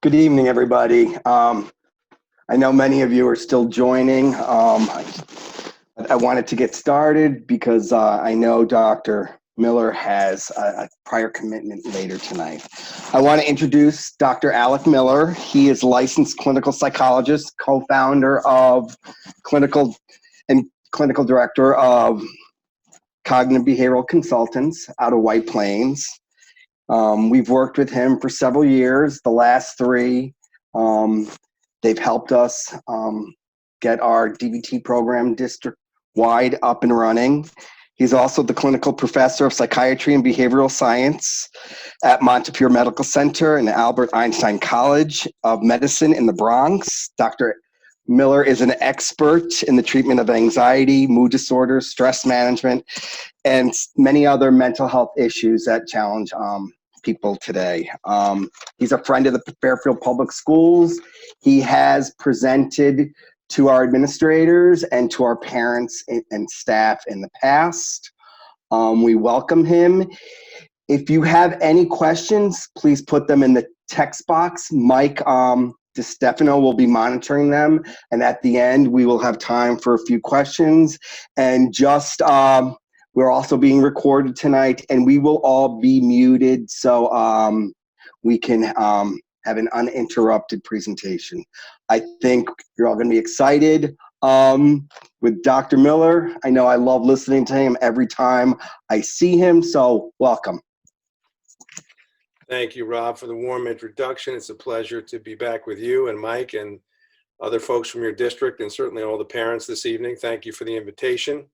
Good evening, everybody. I know many of you are still joining. I wanted to get started because I know Dr. Miller has a prior commitment later tonight. I want to introduce Dr. Alec Miller. He is licensed clinical psychologist, co-founder of clinical director of Cognitive Behavioral Consultants out of White Plains. We've worked with him for several years. The last three, they've helped us get our DBT program district-wide up and running. He's also the clinical professor of psychiatry and behavioral science at Montefiore Medical Center and Albert Einstein College of Medicine in the Bronx. Dr. Miller is an expert in the treatment of anxiety, mood disorders, stress management, and many other mental health issues that challenge people today. He's a friend of the Fairfield Public Schools. He has presented to our administrators and to our parents and staff in the past. We welcome him. If you have any questions, please put them in the text box. Mike DiStefano will be monitoring them, and at the end, we will have time for a few questions. And just we're also being recorded tonight, and we will all be muted so we can have an uninterrupted presentation. I think you're all going to be excited with Dr. Miller. I know I love listening to him every time I see him, so welcome. Thank you, Rob, for the warm introduction. It's a pleasure to be back with you and Mike and other folks from your district, and certainly all the parents this evening. Thank you for the invitation.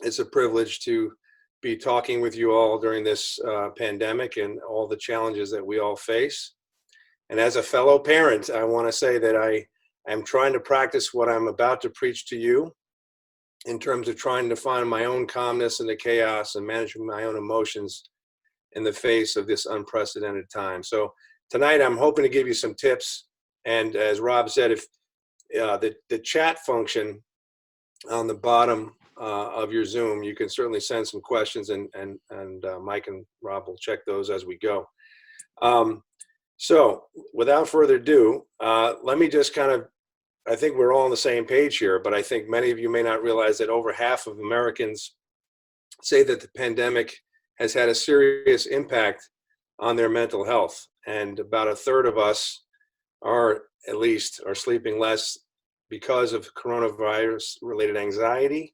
It's a privilege to be talking with you all during this pandemic and all the challenges that we all face. And as a fellow parent, I want to say that I am trying to practice what I'm about to preach to you in terms of trying to find my own calmness in the chaos and managing my own emotions in the face of this unprecedented time. So tonight I'm hoping to give you some tips. And as Rob said, if the chat function on the bottom of your Zoom, you can certainly send some questions, and Mike and Rob will check those as we go. So without further ado, let me just I think we're all on the same page here, but I think many of you may not realize that over half of Americans say that the pandemic has had a serious impact on their mental health. And about a third of us are sleeping less because of coronavirus-related anxiety.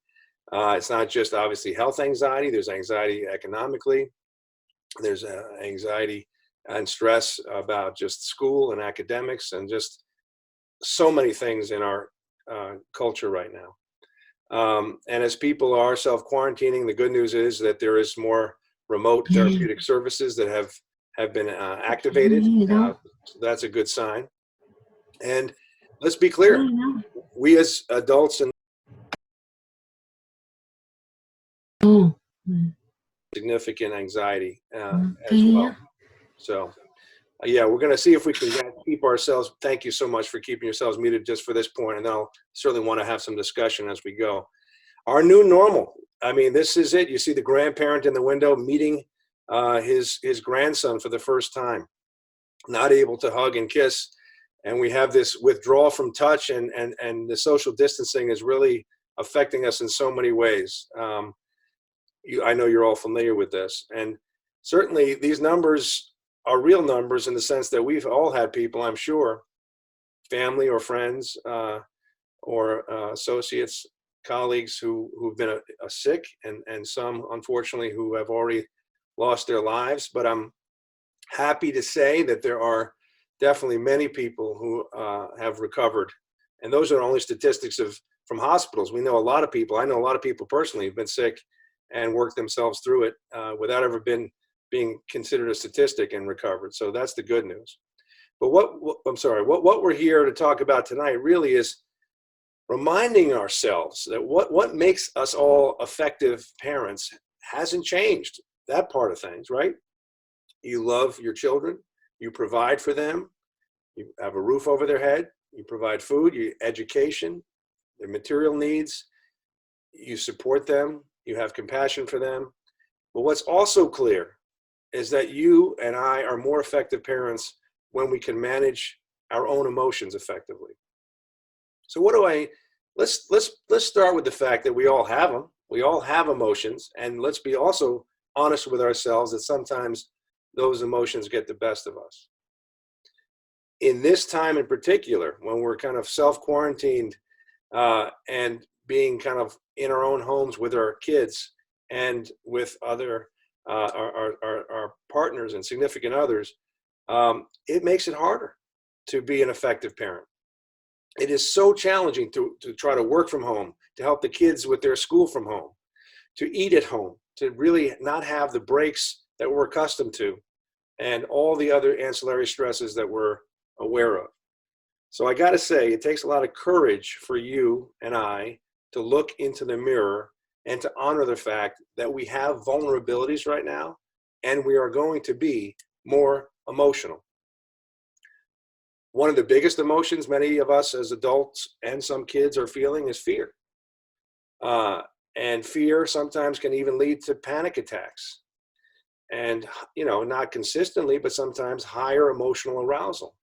It's not just obviously health anxiety. There's anxiety economically. There's anxiety and stress about just school and academics and just so many things in our culture right now. And as people are self-quarantining, the good news is that there is more remote therapeutic services that have been activated. So that's a good sign. And let's be clear, we as adults and significant anxiety as well. So yeah, we're going to see if we can keep ourselves. Thank you so much for keeping yourselves muted just for this point, and then I'll certainly want to have some discussion as we go. Our new normal. I mean, this is it. You see the grandparent in the window meeting his grandson for the first time, not able to hug and kiss, and we have this withdrawal from touch, and the social distancing is really affecting us in so many ways. I know you're all familiar with this, and certainly these numbers are real numbers in the sense that we've all had people, I'm sure, family or friends or associates, colleagues who've been sick, and some, unfortunately, who have already lost their lives. But I'm happy to say that there are definitely many people who have recovered. And those are only statistics from hospitals. We know a lot of people, I know a lot of people personally who've been sick and worked themselves through it without ever being considered a statistic and recovered. So that's the good news. But what we're here to talk about tonight really is reminding ourselves that what makes us all effective parents hasn't changed. That part of things, right? You love your children, you provide for them, you have a roof over their head, you provide food, education, their material needs, you support them, you have compassion for them. But what's also clear is that you and I are more effective parents when we can manage our own emotions effectively. So let's start with the fact that we all have them. We all have emotions, and let's be also honest with ourselves that sometimes those emotions get the best of us. In this time in particular, when we're kind of self-quarantined and being kind of in our own homes with our kids and with other our partners and significant others, it makes it harder to be an effective parent. It is so challenging to try to work from home, to help the kids with their school from home, to eat at home, to really not have the breaks that we're accustomed to, and all the other ancillary stresses that we're aware of. So I got to say, it takes a lot of courage for you and I to look into the mirror and to honor the fact that we have vulnerabilities right now, and we are going to be more emotional. One of the biggest emotions many of us as adults and some kids are feeling is fear. And fear sometimes can even lead to panic attacks. And, not consistently, but sometimes higher emotional arousal.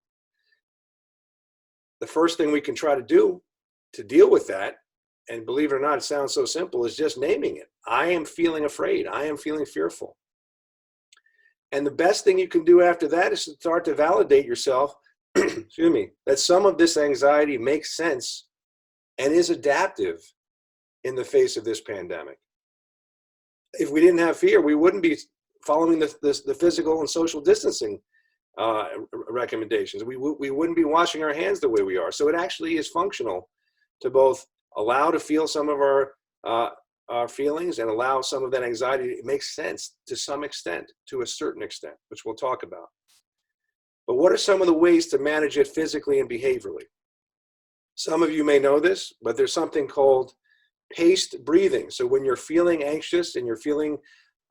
The first thing we can try to do to deal with that, and believe it or not, it sounds so simple, is just naming it. I am feeling afraid. I am feeling fearful. And the best thing you can do after that is to start to validate yourself, excuse me, that some of this anxiety makes sense and is adaptive in the face of this pandemic. If we didn't have fear, we wouldn't be following the physical and social distancing recommendations. We wouldn't be washing our hands the way we are. So it actually is functional to both allow to feel some of our feelings and allow some of that anxiety. It makes sense to some extent, to a certain extent, which we'll talk about. But what are some of the ways to manage it physically and behaviorally? Some of you may know this, but there's something called paced breathing. So when you're feeling anxious and you're feeling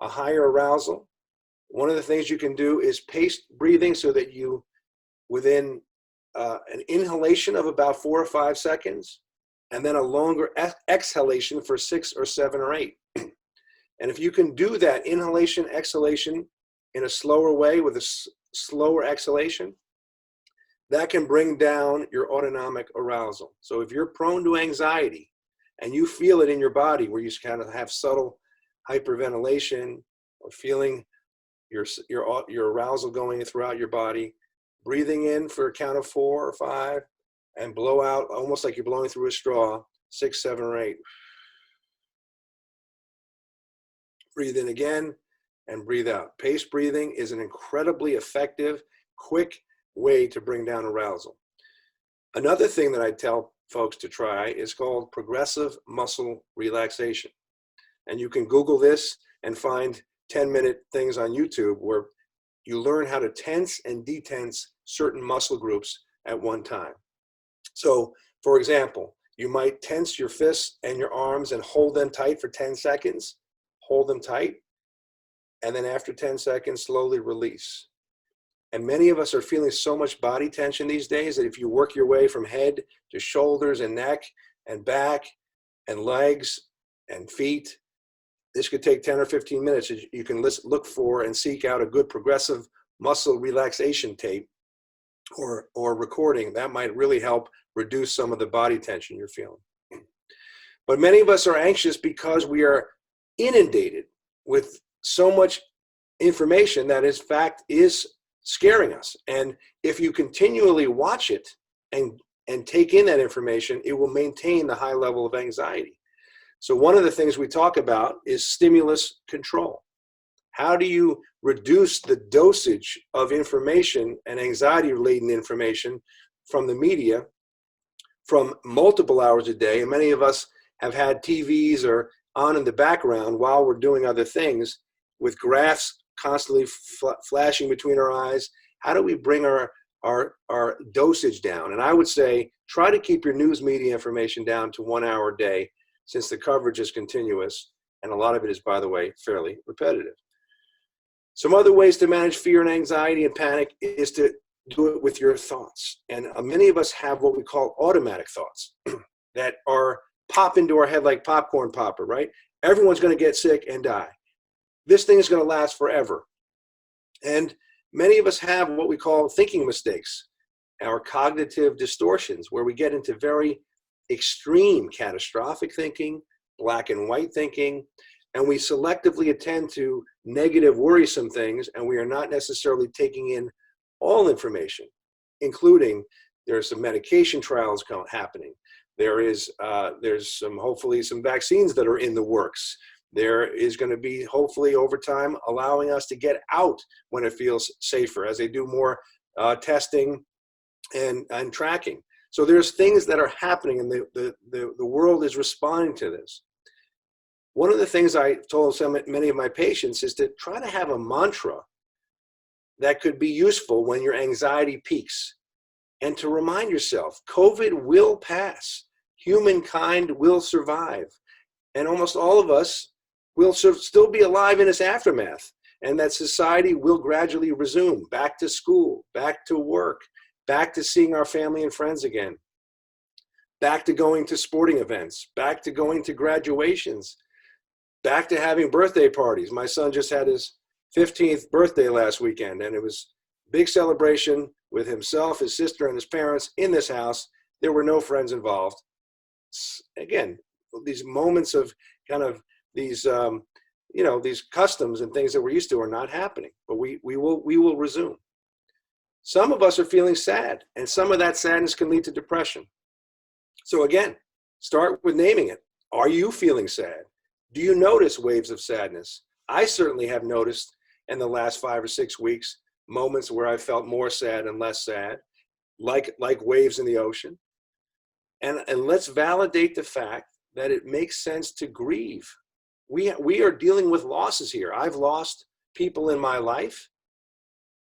a higher arousal, one of the things you can do is paced breathing, so that you, within an inhalation of about 4 or 5 seconds, and then a longer exhalation for 6 or 7 or 8. And if you can do that inhalation, exhalation in a slower way with a slower exhalation, that can bring down your autonomic arousal. So if you're prone to anxiety and you feel it in your body, where you kind of have subtle hyperventilation or feeling your arousal going throughout your body, breathing in for a count of 4 or 5, and blow out almost like you're blowing through a straw, 6, 7, or 8. Breathe in again and breathe out. Paced breathing is an incredibly effective, quick way to bring down arousal. Another thing that I tell folks to try is called progressive muscle relaxation. And you can Google this and find 10-minute things on YouTube where you learn how to tense and detense certain muscle groups at one time. So, for example, you might tense your fists and your arms and hold them tight for 10 seconds. Hold them tight. And then after 10 seconds, slowly release. And many of us are feeling so much body tension these days that if you work your way from head to shoulders and neck and back and legs and feet, this could take 10 or 15 minutes. You can look for and seek out a good progressive muscle relaxation tape or recording. That might really help reduce some of the body tension you're feeling. But many of us are anxious because we are inundated with so much information that in fact is scaring us. And if you continually watch it and take in that information, it will maintain the high level of anxiety. So one of the things we talk about is stimulus control. How do you reduce the dosage of information and anxiety-related information from the media from multiple hours a day? And many of us have had TVs or on in the background while we're doing other things with graphs constantly flashing between our eyes. How do we bring our dosage down? And I would say try to keep your news media information down to 1 hour a day, since the coverage is continuous, and a lot of it is, by the way, fairly repetitive. Some other ways to manage fear and anxiety and panic is to do it with your thoughts. And many of us have what we call automatic thoughts that pop into our head like popcorn popper, right? Everyone's going to get sick and die. This thing is going to last forever. And many of us have what we call thinking mistakes, our cognitive distortions, where we get into very extreme catastrophic thinking, black and white thinking, and we selectively attend to negative, worrisome things, and we are not necessarily taking in all information, including there are some medication trials happening. There's hopefully some vaccines that are in the works. There is going to be, hopefully over time, allowing us to get out when it feels safer as they do more testing and tracking. So there's things that are happening, and the world is responding to this. One of the things I told many of my patients is to try to have a mantra that could be useful when your anxiety peaks, and to remind yourself, COVID will pass, humankind will survive, and almost all of us will still be alive in its aftermath, and that society will gradually resume back to school, back to work, back to seeing our family and friends again, back to going to sporting events, back to going to graduations, back to having birthday parties. My son just had his 15th birthday last weekend, and it was a big celebration with himself, his sister, and his parents in this house. There were no friends involved. Again, these moments of kind of these, these customs and things that we're used to are not happening, but we will resume. Some of us are feeling sad, and some of that sadness can lead to depression. So again, start with naming it. Are you feeling sad? Do you notice waves of sadness? I certainly have noticed in the last 5 or 6 weeks moments where I felt more sad and less sad, like waves in the ocean. And let's validate the fact that it makes sense to grieve. We are dealing with losses here. I've lost people in my life.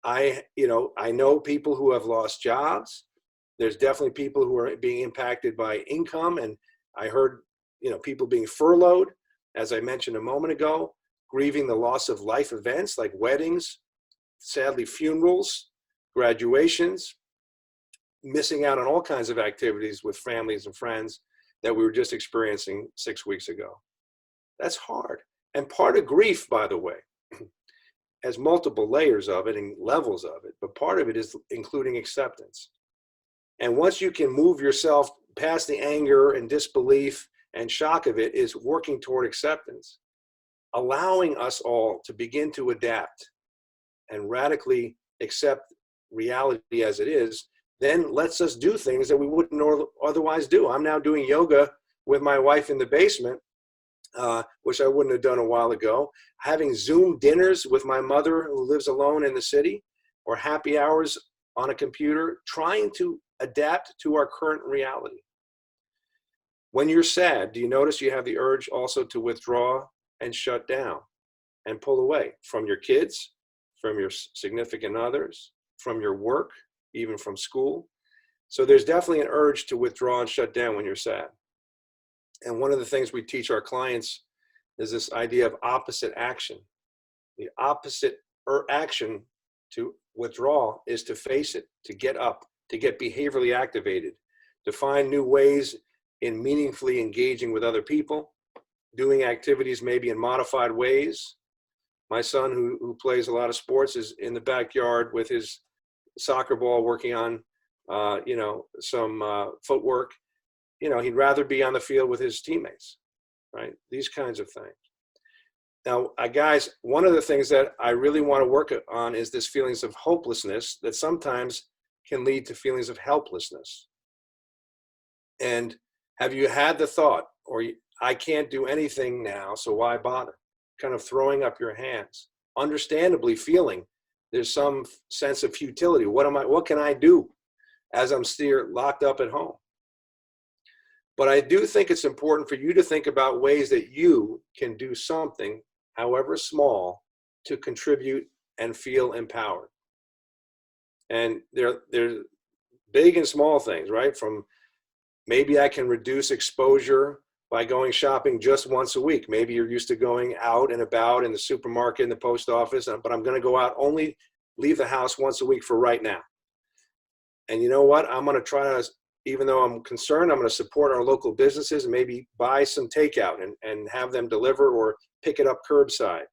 I know people who have lost jobs. There's definitely people who are being impacted by income. And I heard, people being furloughed, as I mentioned a moment ago, grieving the loss of life events like weddings, sadly funerals, graduations, missing out on all kinds of activities with families and friends that we were just experiencing 6 weeks ago. That's hard. And part of grief, by the way, has multiple layers of it and levels of it, but part of it is including acceptance. And once you can move yourself past the anger and disbelief and shock of it, is working toward acceptance, allowing us all to begin to adapt and radically accept reality as it is, then lets us do things that we wouldn't otherwise do. I'm now doing yoga with my wife in the basement, which I wouldn't have done a while ago. Having Zoom dinners with my mother who lives alone in the city, or happy hours on a computer, trying to adapt to our current reality. When you're sad, do you notice you have the urge also to withdraw and shut down and pull away from your kids, from your significant others, from your work, even from school? So there's definitely an urge to withdraw and shut down when you're sad. And one of the things we teach our clients is this idea of opposite action. The opposite action to withdraw is to face it, to get up, to get behaviorally activated, to find new ways in meaningfully engaging with other people, doing activities maybe in modified ways. My son, who plays a lot of sports, is in the backyard with his soccer ball working on, some footwork. He'd rather be on the field with his teammates, right? These kinds of things. Now, guys, one of the things that I really want to work on is this feelings of hopelessness that sometimes can lead to feelings of helplessness. And have you had the thought, or I can't do anything now, so why bother? Kind of throwing up your hands, understandably feeling there's some sense of futility. What can I do as I'm still locked up at home? But I do think it's important for you to think about ways that you can do something, however small, to contribute and feel empowered. And they're big and small things, right? From maybe I can reduce exposure by going shopping just once a week. Maybe you're used to going out and about in the supermarket, in the post office, but I'm going to go out, only leave the house once a week for right now. And you know what? I'm going to try to, even though I'm concerned, I'm going to support our local businesses and maybe buy some takeout and have them deliver or pick it up curbside.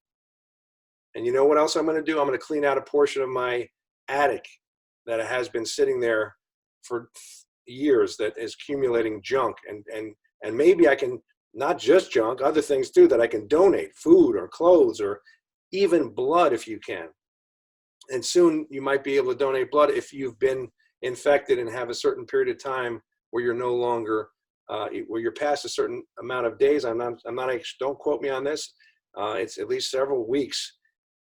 And you know what else I'm going to do? I'm going to clean out a portion of my attic that has been sitting there for years, that is accumulating junk. And maybe I can, not just junk, other things too, that I can donate, food or clothes or even blood if you can. And soon you might be able to donate blood if you've been infected and have a certain period of time where you're no longer, where you're past a certain amount of days. I'm not, don't quote me on this. It's at least several weeks,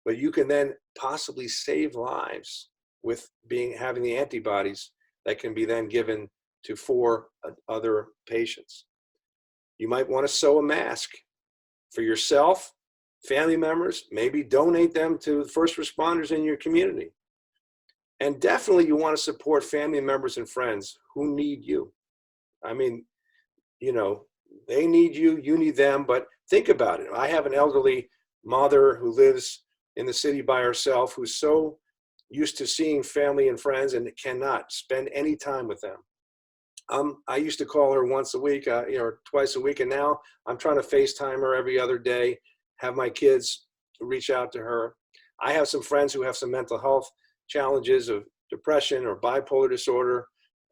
but you can then possibly save lives with having the antibodies that can be then given to 4 other patients. You might want to sew a mask for yourself, family members, maybe donate them to first responders in your community. And definitely you want to support family members and friends who need you. I mean, you know, they need you, you need them, but think about it. I have an elderly mother who lives in the city by herself, who's so used to seeing family and friends and cannot spend any time with them. I used to call her once a week, twice a week, and now I'm trying to FaceTime her every other day, have my kids reach out to her. I have some friends who have some mental health challenges of depression or bipolar disorder,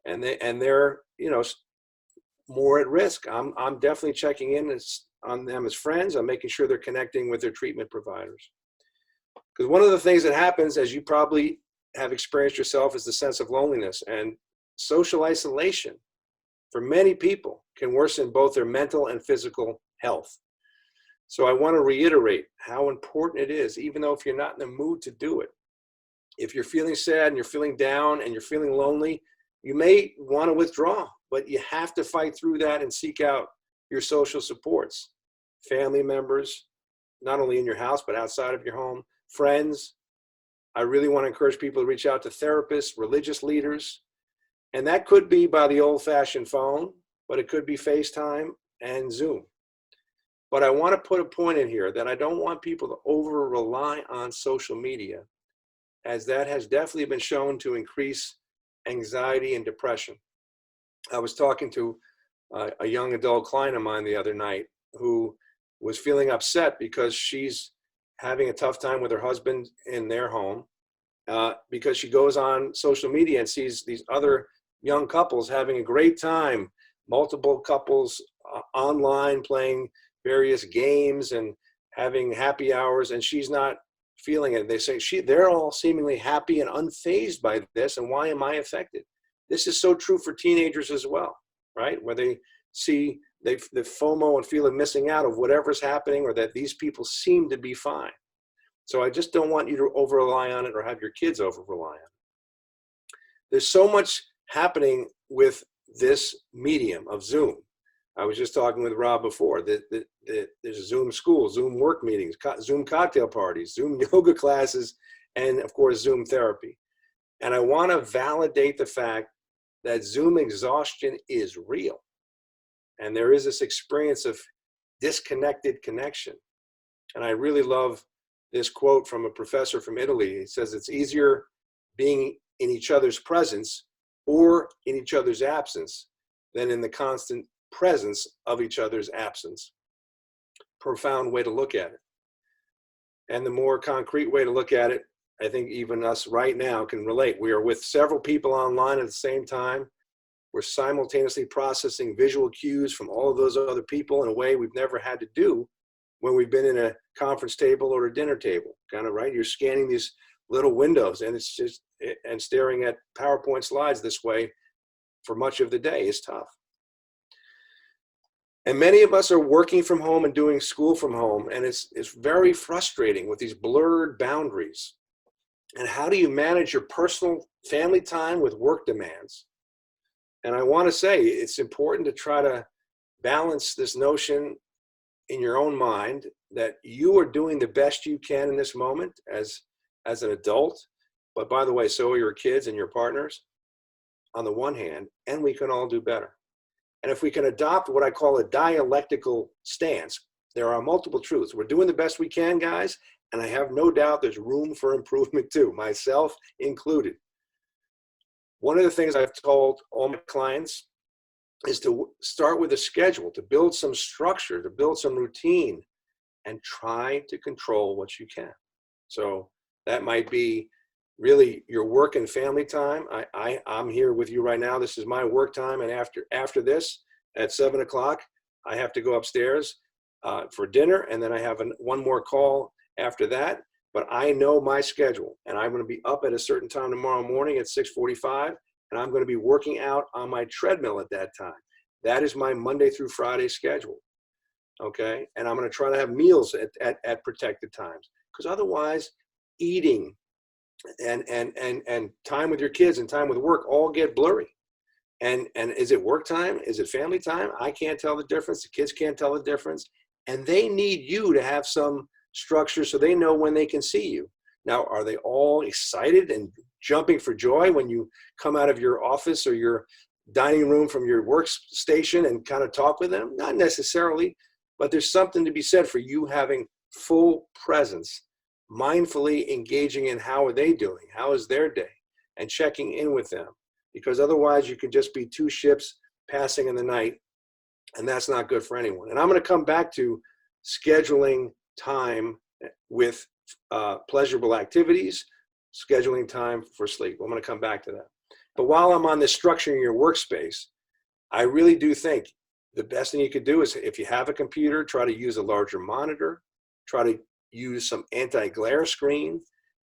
and they're more at risk. I'm definitely checking in on them as friends. I'm making sure they're connecting with their treatment providers. Because one of the things that happens, as you probably have experienced yourself, is the sense of loneliness, and social isolation for many people can worsen both their mental and physical health. So I want to reiterate how important it is, even though if you're not in the mood to do it. If you're feeling sad and you're feeling down and you're feeling lonely, you may want to withdraw, but you have to fight through that and seek out your social supports, family members, not only in your house, but outside of your home, friends. I really want to encourage people to reach out to therapists, religious leaders, and that could be by the old-fashioned phone, but it could be FaceTime and Zoom. But I want to put a point in here that I don't want people to over-rely on social media, as that has definitely been shown to increase anxiety and depression. I was talking to a young adult client of mine the other night who was feeling upset because she's having a tough time with her husband in their home because she goes on social media and sees these other young couples having a great time, multiple couples online playing various games and having happy hours, and she's not feeling it. They say they're all seemingly happy and unfazed by this, and why am I affected? This is so true for teenagers as well, right? Where they see the FOMO and feel of missing out of whatever's happening, or that these people seem to be fine. So I just don't want you to over rely on it or have your kids over rely on it. There's so much happening with this medium of Zoom. I was just talking with Rob before that there's Zoom school, Zoom work meetings, Zoom cocktail parties, Zoom yoga classes, and of course, Zoom therapy. And I want to validate the fact that Zoom exhaustion is real. And there is this experience of disconnected connection. And I really love this quote from a professor from Italy. He says, it's easier being in each other's presence or in each other's absence than in the constant presence of each other's absence. Profound way to look at it. And the more concrete way to look at it, I think even us right now can relate. We are with several people online at the same time. We're simultaneously processing visual cues from all of those other people in a way we've never had to do when we've been in a conference table or a dinner table, kind of, right? You're scanning these little windows, and it's just, and staring at PowerPoint slides this way for much of the day is tough. And many of us are working from home and doing school from home, and it's very frustrating with these blurred boundaries. And how do you manage your personal family time with work demands? And I want to say it's important to try to balance this notion in your own mind that you are doing the best you can in this moment as an adult. But by the way, so are your kids and your partners on the one hand, and we can all do better. And if we can adopt what I call a dialectical stance, there are multiple truths. We're doing the best we can, guys, and I have no doubt there's room for improvement too, myself included. One of the things I've told all my clients is to start with a schedule, to build some structure, to build some routine, and try to control what you can. So that might be really your work and family time. I'm here with you right now. This is my work time. And after this at 7 o'clock, I have to go upstairs for dinner. And then I have one more call after that. But I know my schedule, and I'm going to be up at a certain time tomorrow morning at 6:45, and I'm going to be working out on my treadmill at that time. That is my Monday through Friday schedule. Okay. And I'm going to try to have meals at protected times, because otherwise eating and time with your kids and time with work all get blurry. And is it work time? Is it family time? I can't tell the difference. The kids can't tell the difference. And they need you to have some structure so they know when they can see you. Now, are they all excited and jumping for joy when you come out of your office or your dining room from your workstation and kind of talk with them? Not necessarily, but there's something to be said for you having full presence, mindfully engaging in how are they doing, how is their day, and checking in with them. Because otherwise you could just be two ships passing in the night, and that's not good for anyone. And I'm going to come back to scheduling time with pleasurable activities, scheduling time for sleep. I'm going to come back to that. But while I'm on this structuring your workspace, I really do think the best thing you could do is, if you have a computer, try to use a larger monitor, try to use some anti-glare screen,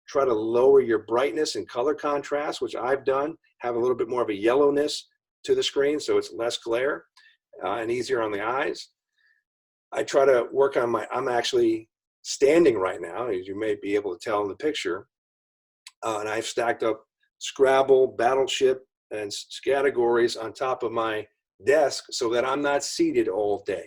try to lower your brightness and color contrast, which I've done, have a little bit more of a yellowness to the screen so it's less glare and easier on the eyes. I try to work on I'm actually standing right now, as you may be able to tell in the picture, and I've stacked up Scrabble, Battleship, and categories on top of my desk so that I'm not seated all day.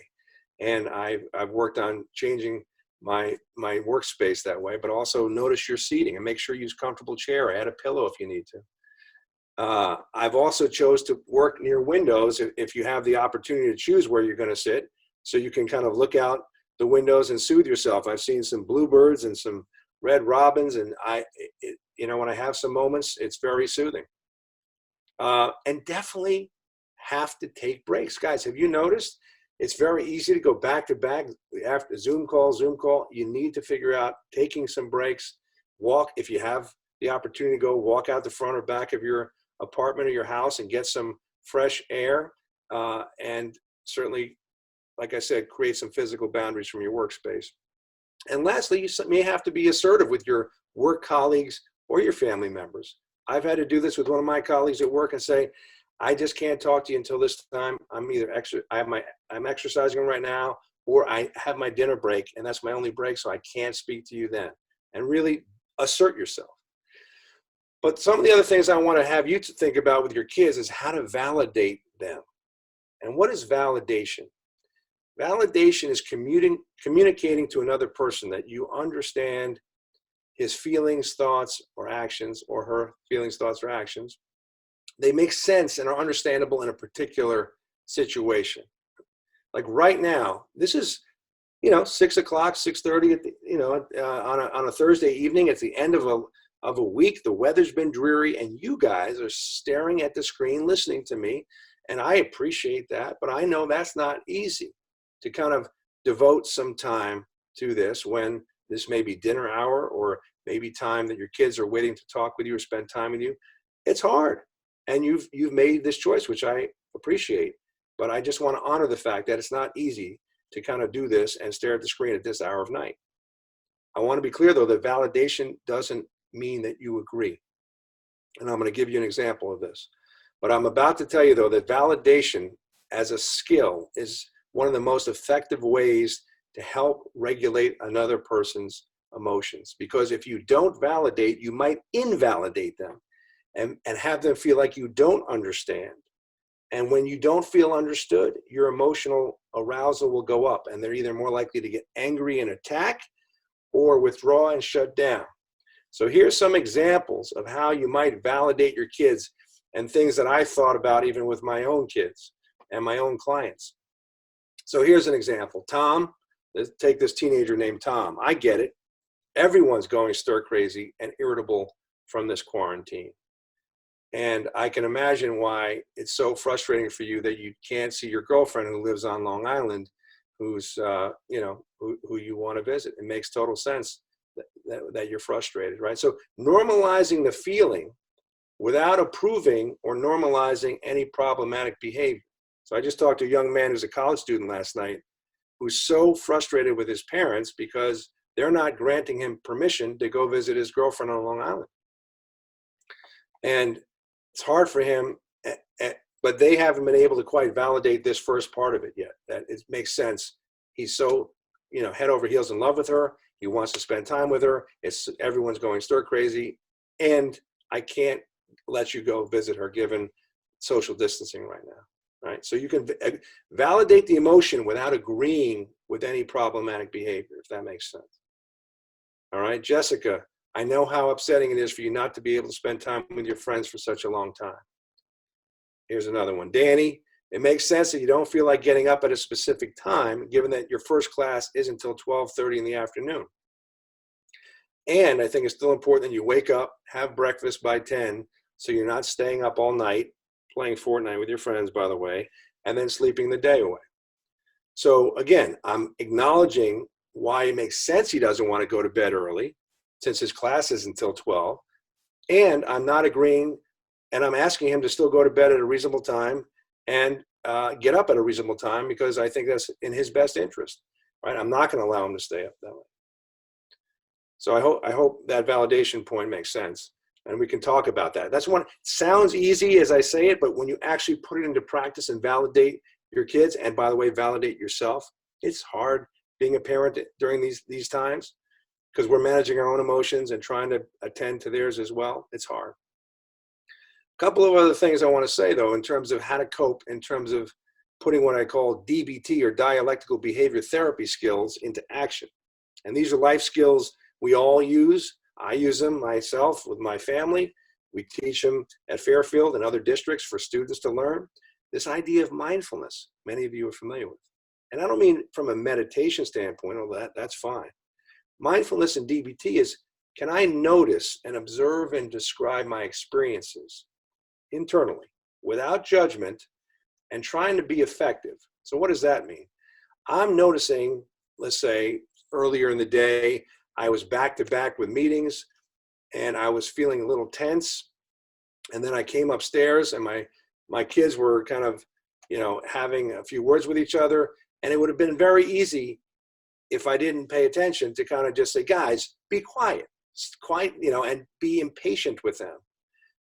And I've worked on changing my workspace that way, but also notice your seating and make sure you use a comfortable chair. Add a pillow if you need to. I've also chose to work near windows if you have the opportunity to choose where you're going to sit, so you can kind of look out the windows and soothe yourself. I've seen some bluebirds and some red robins, and when I have some moments, it's very soothing. And definitely have to take breaks. Guys, have you noticed? It's very easy to go back to back after Zoom call. You need to figure out taking some breaks. Walk, if you have the opportunity to go walk out the front or back of your apartment or your house and get some fresh air. And certainly, like I said, create some physical boundaries from your workspace. And lastly, you may have to be assertive with your work colleagues or your family members. I've had to do this with one of my colleagues at work and say, I just can't talk to you until this time. I'm exercising right now, or I have my dinner break, and that's my only break, so I can't speak to you then. And really assert yourself. But some of the other things I want to have you to think about with your kids is how to validate them. And what is validation? Validation is communicating to another person that you understand his feelings, thoughts, or actions, or her feelings, thoughts, or actions. They make sense and are understandable in a particular situation. Like right now, this is, 6 o'clock, 6:30 at the, on a Thursday evening. It's the end of a week. The weather's been dreary, and you guys are staring at the screen, listening to me, and I appreciate that. But I know that's not easy to kind of devote some time to this when this may be dinner hour or maybe time that your kids are waiting to talk with you or spend time with you. It's hard. And you've made this choice, which I appreciate, but I just want to honor the fact that it's not easy to kind of do this and stare at the screen at this hour of night. I want to be clear, though, that validation doesn't mean that you agree. And I'm going to give you an example of this. But I'm about to tell you, though, that validation as a skill is one of the most effective ways to help regulate another person's emotions. Because if you don't validate, you might invalidate them. And have them feel like you don't understand. And when you don't feel understood, your emotional arousal will go up, and they're either more likely to get angry and attack or withdraw and shut down. So here's some examples of how you might validate your kids and things that I thought about even with my own kids and my own clients. So here's an example. Tom, let's take this teenager named Tom. I get it. Everyone's going stir crazy and irritable from this quarantine. And I can imagine why it's so frustrating for you that you can't see your girlfriend who lives on Long Island, who's, who you want to visit. It makes total sense that you're frustrated, right? So normalizing the feeling without approving or normalizing any problematic behavior. So I just talked to a young man who's a college student last night who's so frustrated with his parents because they're not granting him permission to go visit his girlfriend on Long Island. And it's hard for him, but they haven't been able to quite validate this first part of it yet, that it makes sense. He's so, head over heels in love with her. He wants to spend time with her. Everyone's going stir crazy. And I can't let you go visit her given social distancing right now, right? So you can validate the emotion without agreeing with any problematic behavior, if that makes sense. All right, Jessica, I know how upsetting it is for you not to be able to spend time with your friends for such a long time. Here's another one. Danny, it makes sense that you don't feel like getting up at a specific time, given that your first class isn't until 12:30 in the afternoon. And I think it's still important that you wake up, have breakfast by 10, so you're not staying up all night, playing Fortnite with your friends, by the way, and then sleeping the day away. So again, I'm acknowledging why it makes sense he doesn't want to go to bed early, since his class is until 12. And I'm not agreeing, and I'm asking him to still go to bed at a reasonable time and get up at a reasonable time, because I think that's in his best interest, right? I'm not going to allow him to stay up that way. So I hope that validation point makes sense, and we can talk about that. That's one, sounds easy as I say it, but when you actually put it into practice and validate your kids, and by the way, validate yourself, it's hard being a parent during these times, because we're managing our own emotions and trying to attend to theirs as well. It's hard. A couple of other things I want to say, though, in terms of how to cope, in terms of putting what I call DBT, or dialectical behavior therapy skills, into action. And these are life skills we all use. I use them myself with my family. We teach them at Fairfield and other districts for students to learn. This idea of mindfulness, many of you are familiar with. And I don't mean from a meditation standpoint, although that's fine. Mindfulness in DBT is, can I notice and observe and describe my experiences internally without judgment and trying to be effective? So what does that mean? I'm noticing, let's say earlier in the day, I was back to back with meetings and I was feeling a little tense. And then I came upstairs and my kids were kind of, having a few words with each other. And it would have been very easy if I didn't pay attention to kind of just say, guys, be quiet, and be impatient with them.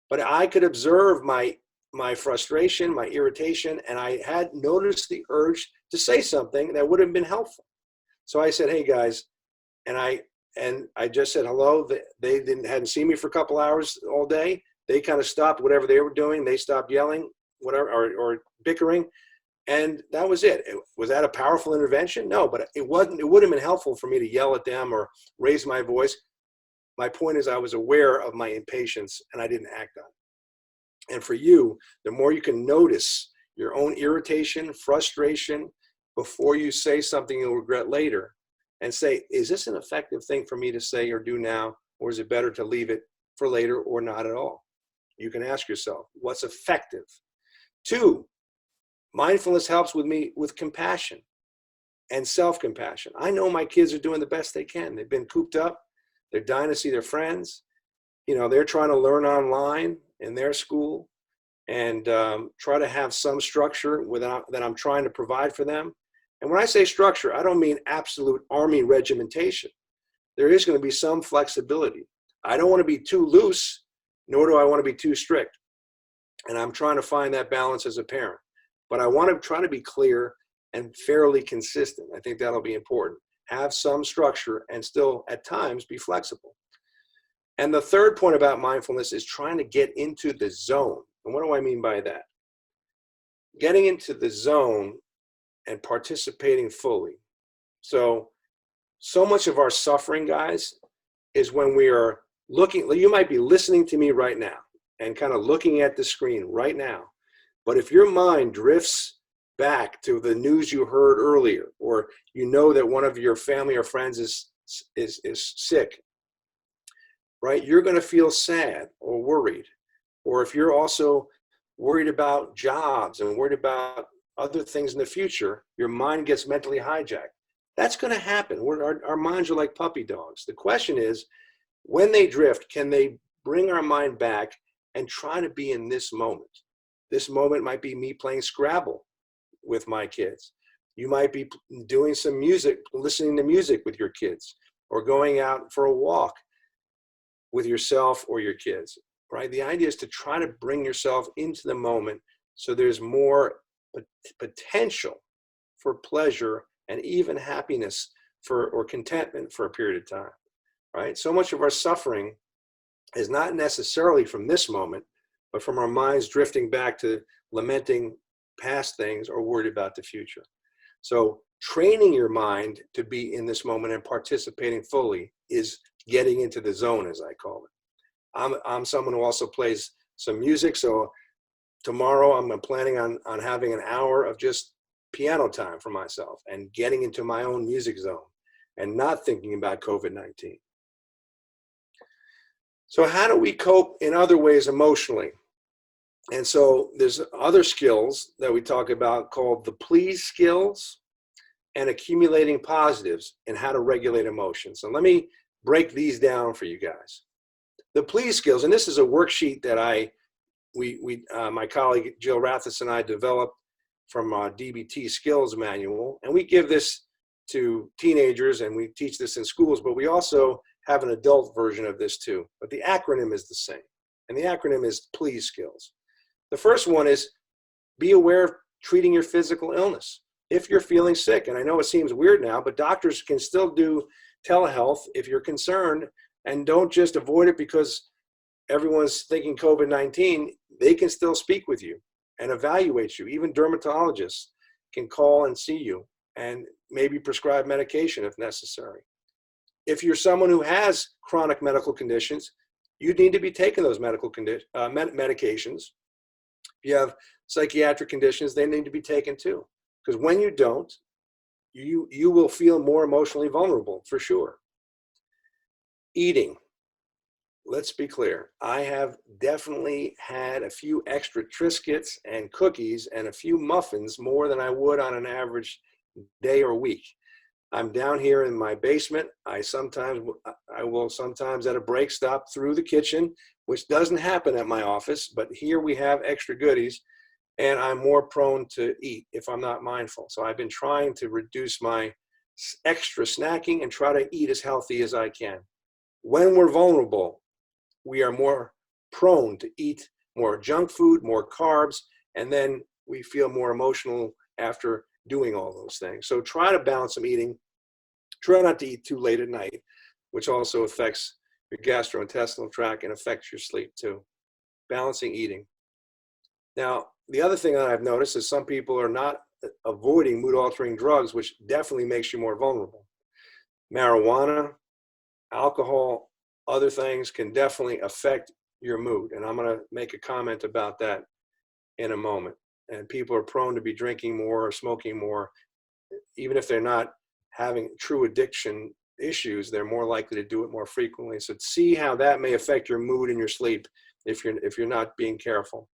But I could observe my frustration, my irritation, and I had noticed the urge to say something that would have been helpful. So I said, hey guys, and I just said hello. They hadn't seen me for a couple hours all day. They kind of stopped whatever they were doing. They stopped yelling, whatever, or bickering. And that was it. Was that a powerful intervention? No, but it wasn't. It would have been helpful for me to yell at them or raise my voice. My point is I was aware of my impatience and I didn't act on it. And for you, the more you can notice your own irritation, frustration, before you say something you'll regret later, and say, is this an effective thing for me to say or do now, or is it better to leave it for later or not at all? You can ask yourself, what's effective? 2, mindfulness helps me with compassion and self-compassion. I know my kids are doing the best they can. They've been cooped up. They're dying to see their friends. They're trying to learn online in their school and try to have some structure that I'm trying to provide for them. And when I say structure, I don't mean absolute army regimentation. There is going to be some flexibility. I don't want to be too loose, nor do I want to be too strict. And I'm trying to find that balance as a parent. But I want to try to be clear and fairly consistent. I think that'll be important. Have some structure and still, at times, be flexible. And the third point about mindfulness is trying to get into the zone. And what do I mean by that? Getting into the zone and participating fully. So much of our suffering, guys, is when we are looking. You might be listening to me right now and kind of looking at the screen right now. But if your mind drifts back to the news you heard earlier, or that one of your family or friends is sick, right? You're going to feel sad or worried. Or if you're also worried about jobs and worried about other things in the future, your mind gets mentally hijacked. That's going to happen. Our minds are like puppy dogs. The question is, when they drift, can they bring our mind back and try to be in this moment? This moment might be me playing Scrabble with my kids. You might be doing some music, listening to music with your kids, or going out for a walk with yourself or your kids, right? The idea is to try to bring yourself into the moment so there's more potential for pleasure and even happiness or contentment for a period of time, right? So much of our suffering is not necessarily from this moment, but from our minds drifting back to lamenting past things or worried about the future. So training your mind to be in this moment and participating fully is getting into the zone, as I call it. I'm someone who also plays some music. So tomorrow I'm planning on having an hour of just piano time for myself and getting into my own music zone and not thinking about COVID-19. So how do we cope in other ways emotionally? And so there's other skills that we talk about called the please skills and accumulating positives and how to regulate emotions. So let me break these down for you guys. The please skills, and this is a worksheet that my colleague Jill Rathis and I developed from our DBT skills manual, and we give this to teenagers and we teach this in schools, but we also have an adult version of this too. But the acronym is the same, and the acronym is please skills. The first one is be aware of treating your physical illness. If you're feeling sick, and I know it seems weird now, but doctors can still do telehealth if you're concerned, and don't just avoid it because everyone's thinking COVID-19. They can still speak with you and evaluate you. Even dermatologists can call and see you and maybe prescribe medication if necessary. If you're someone who has chronic medical conditions, you need to be taking those medications. If you have psychiatric conditions, they need to be taken too. Because when you don't, you will feel more emotionally vulnerable, for sure. Eating. Let's be clear. I have definitely had a few extra Triscuits and cookies and a few muffins more than I would on an average day or week. I'm down here in my basement. I will sometimes at a break stop through the kitchen, which doesn't happen at my office, but here we have extra goodies, and I'm more prone to eat if I'm not mindful. So I've been trying to reduce my extra snacking and try to eat as healthy as I can. When we're vulnerable, we are more prone to eat more junk food, more carbs, and then we feel more emotional after doing all those things. So try to balance some eating. Try not to eat too late at night, which also affects your gastrointestinal tract and affects your sleep too. Balancing eating. Now, the other thing that I've noticed is some people are not avoiding mood-altering drugs, which definitely makes you more vulnerable. Marijuana, alcohol, other things can definitely affect your mood. And I'm going to make a comment about that in a moment. And people are prone to be drinking more or smoking more. Even if they're not having true addiction issues, they're more likely to do it more frequently. So see how that may affect your mood and your sleep if you're not being careful.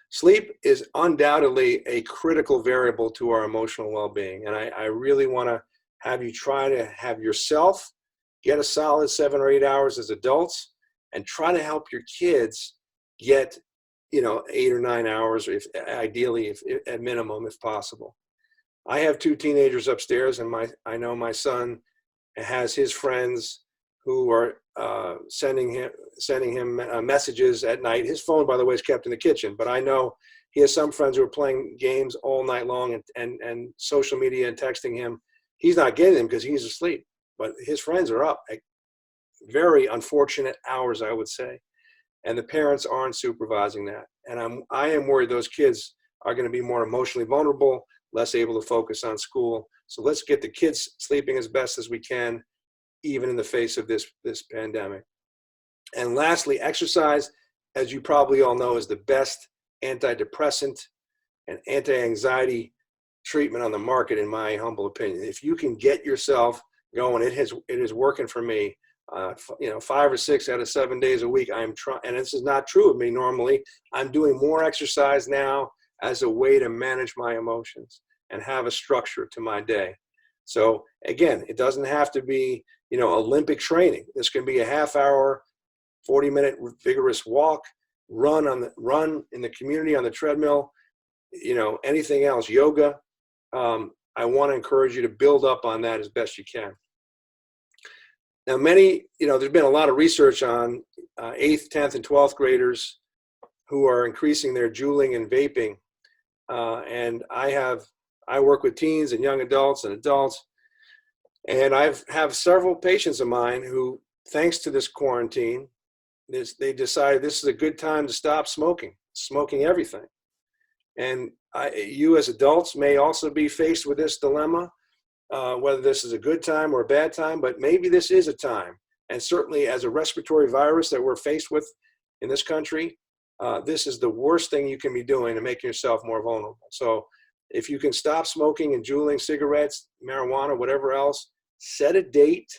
Sleep is undoubtedly a critical variable to our emotional well-being. And I really want to have you try to have yourself get a solid 7 or 8 hours as adults, and try to help your kids get 8 or 9 hours, ideally at minimum, if possible. I have 2 teenagers upstairs, and I know my son has his friends who are sending him messages at night. His phone, by the way, is kept in the kitchen, but I know he has some friends who are playing games all night long and social media and texting him. He's not getting them because he's asleep, but his friends are up at very unfortunate hours, I would say, and the parents aren't supervising that. And I am worried those kids are going to be more emotionally vulnerable, less able to focus on school. So let's get the kids sleeping as best as we can, even in the face of this pandemic. And lastly, exercise, as you probably all know, is the best antidepressant and anti-anxiety treatment on the market, in my humble opinion. If you can get yourself going, it is working for me. 5 or 6 out of 7 days a week, I'm trying, and this is not true of me normally. I'm doing more exercise now as a way to manage my emotions and have a structure to my day. So again, it doesn't have to be, Olympic training. This can be a half hour, 40-minute vigorous walk, run in the community on the treadmill, anything else, yoga. I want to encourage you to build up on that as best you can. Now, there's been a lot of research on 8th, 10th, and 12th graders who are increasing their juuling and vaping. And I work with teens and young adults and adults. And I have several patients of mine who, thanks to this quarantine, they decided this is a good time to stop smoking everything. And you as adults may also be faced with this dilemma, whether this is a good time or a bad time, but maybe this is a time. And certainly as a respiratory virus that we're faced with in this country, this is the worst thing you can be doing to make yourself more vulnerable. So if you can stop smoking and juuling cigarettes, marijuana, whatever else, set a date,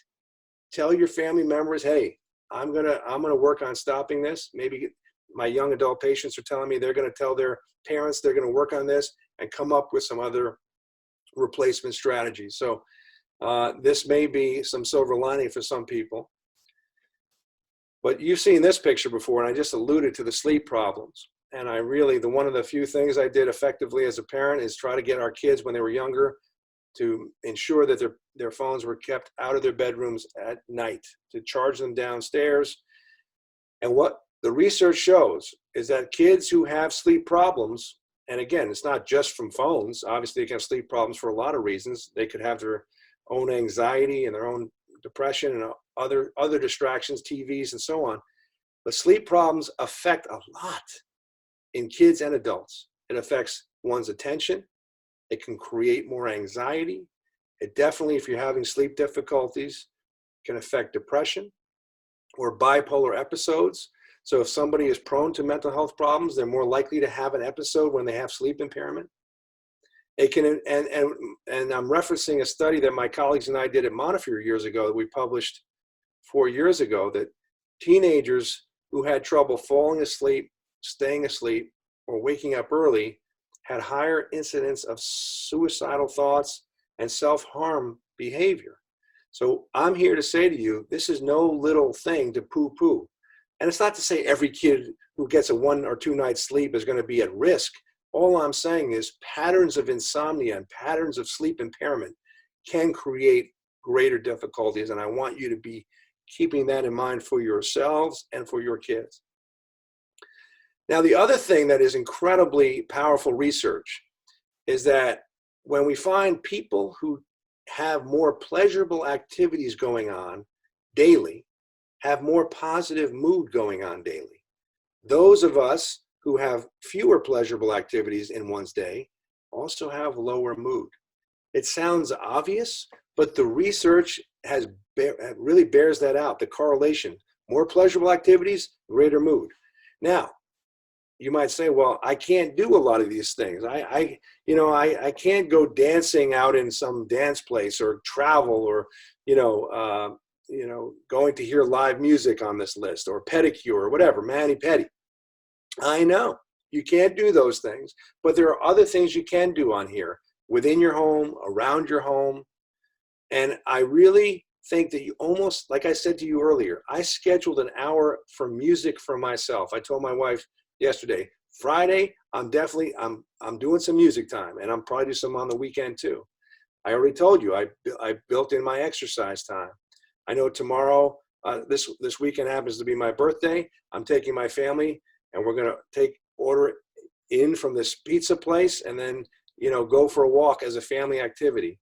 tell your family members, hey, I'm gonna work on stopping this. Maybe my young adult patients are telling me they're gonna tell their parents they're gonna work on this and come up with some other replacement strategies. So this may be some silver lining for some people. But you've seen this picture before, and I just alluded to the sleep problems. And one of the few things I did effectively as a parent is try to get our kids when they were younger to ensure that their phones were kept out of their bedrooms at night, to charge them downstairs. And what the research shows is that kids who have sleep problems, and again, it's not just from phones. Obviously, they can have sleep problems for a lot of reasons. They could have their own anxiety and their own depression and other distractions, TVs and so on. But sleep problems affect a lot in kids and adults. It affects one's attention. It can create more anxiety. It definitely, if you're having sleep difficulties, can affect depression or bipolar episodes. So if somebody is prone to mental health problems, they're more likely to have an episode when they have sleep impairment. It can, and I'm referencing a study that my colleagues and I did at Montefiore years ago that we published 4 years ago, that teenagers who had trouble falling asleep, staying asleep, or waking up early had higher incidence of suicidal thoughts and self-harm behavior. So I'm here to say to you, this is no little thing to poo-poo. And it's not to say every kid who gets a 1 or 2 nights sleep is going to be at risk. All I'm saying is patterns of insomnia and patterns of sleep impairment can create greater difficulties. And I want you to be keeping that in mind for yourselves and for your kids. Now, the other thing that is incredibly powerful research is that when we find people who have more pleasurable activities going on daily, have more positive mood going on daily. Those of us who have fewer pleasurable activities in one's day also have lower mood. It sounds obvious, but the research really bears that out, the correlation. More pleasurable activities, greater mood. Now, you might say, well, I can't do a lot of these things. I can't go dancing out in some dance place or travel or, going to hear live music on this list or pedicure or whatever, mani-pedi. I know you can't do those things, but there are other things you can do on here within your home, around your home. And I really think that you almost, like I said to you earlier, I scheduled an hour for music for myself. I told my wife yesterday, Friday, I'm doing some music time, and I'm probably do some on the weekend too. I already told you, I built in my exercise time. I know tomorrow, this weekend happens to be my birthday. I'm taking my family, and we're going to order in from this pizza place, and then, go for a walk as a family activity.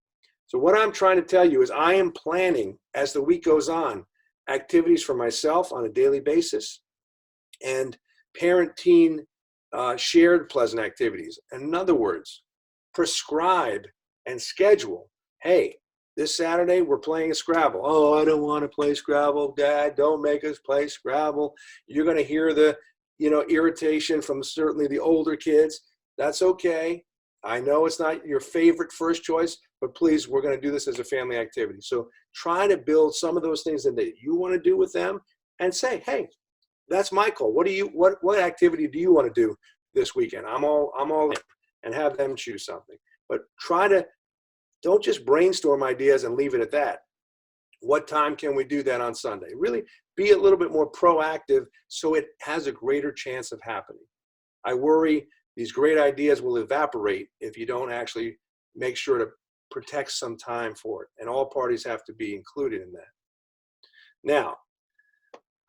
So what I'm trying to tell you is I am planning, as the week goes on, activities for myself on a daily basis, and parent-teen shared pleasant activities. In other words, prescribe and schedule. Hey, this Saturday we're playing Scrabble. Oh, I don't want to play Scrabble, Dad. Don't make us play Scrabble. You're going to hear the, irritation from certainly the older kids. That's okay. I know it's not your favorite first choice, but please, we're going to do this as a family activity. So try to build some of those things that you want to do with them, and say, hey, that's my call. What activity do you want to do this weekend? I'm all in, and have them choose something. But try to don't just brainstorm ideas and leave it at that. What time can we do that on Sunday? Really be a little bit more proactive so it has a greater chance of happening. I worry these great ideas will evaporate if you don't actually make sure to protect some time for it. And all parties have to be included in that. Now,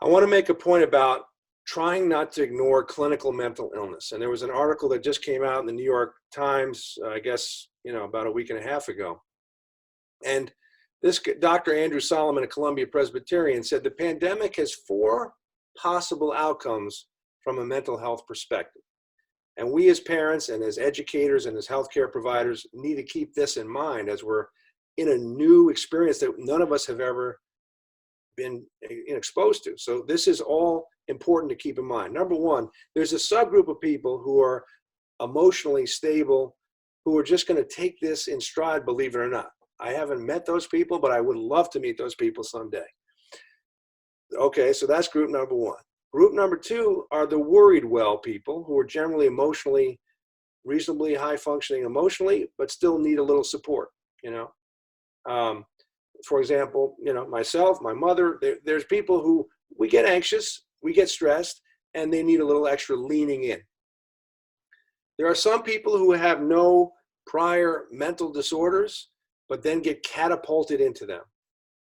I want to make a point about trying not to ignore clinical mental illness. And there was an article that just came out in the New York Times, I guess, about a week and a half ago. And this Dr. Andrew Solomon at Columbia Presbyterian said the pandemic has 4 possible outcomes from a mental health perspective. And we as parents and as educators and as healthcare providers need to keep this in mind as we're in a new experience that none of us have ever been exposed to. So this is all important to keep in mind. Number one, there's a subgroup of people who are emotionally stable, who are just going to take this in stride, believe it or not. I haven't met those people, but I would love to meet those people someday. Okay, so that's group number one. Group number 2 are the worried well people who are generally emotionally, reasonably high functioning emotionally, but still need a little support, For example, myself, my mother, there's people who we get anxious, we get stressed, and they need a little extra leaning in. There are some people who have no prior mental disorders, but then get catapulted into them.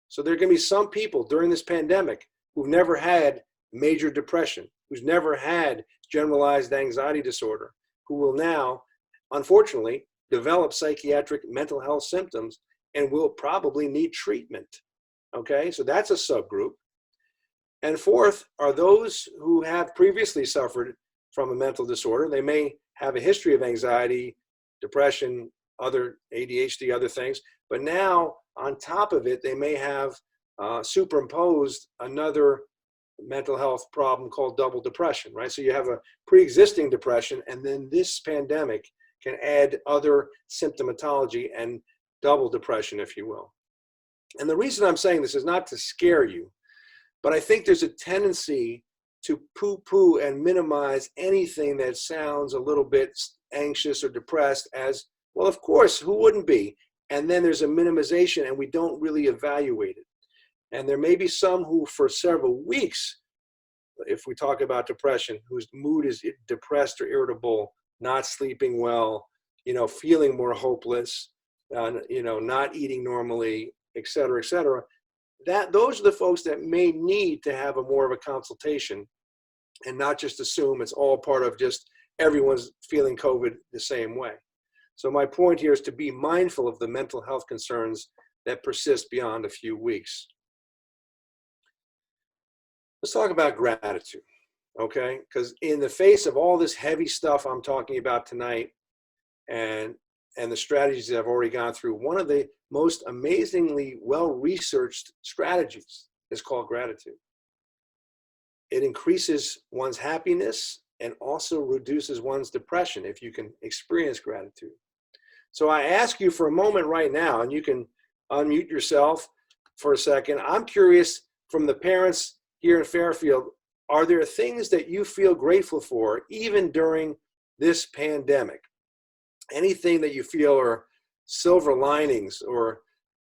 So there are going to be some people during this pandemic who've never had major depression, who's never had generalized anxiety disorder, who will now, unfortunately, develop psychiatric mental health symptoms and will probably need treatment. Okay, so that's a subgroup. And fourth are those who have previously suffered from a mental disorder. They may have a history of anxiety, depression, other ADHD, other things, but now on top of it, they may have superimposed another mental health problem called double depression, right? So you have a pre-existing depression, and then this pandemic can add other symptomatology and double depression, if you will. And the reason I'm saying this is not to scare you, but I think there's a tendency to poo-poo and minimize anything that sounds a little bit anxious or depressed as, well, of course, who wouldn't be? And then there's a minimization and we don't really evaluate it. And there may be some who for several weeks, if we talk about depression, whose mood is depressed or irritable, not sleeping well, feeling more hopeless, not eating normally, et cetera, those are the folks that may need to have more of a consultation and not just assume it's all part of just everyone's feeling COVID the same way. So my point here is to be mindful of the mental health concerns that persist beyond a few weeks. Let's talk about gratitude, okay? Because in the face of all this heavy stuff I'm talking about tonight and the strategies that I've already gone through, one of the most amazingly well-researched strategies is called gratitude. It increases one's happiness and also reduces one's depression if you can experience gratitude. So I ask you for a moment right now, and you can unmute yourself for a second. I'm curious from the parents here in Fairfield, are there things that you feel grateful for even during this pandemic? Anything that you feel are silver linings, or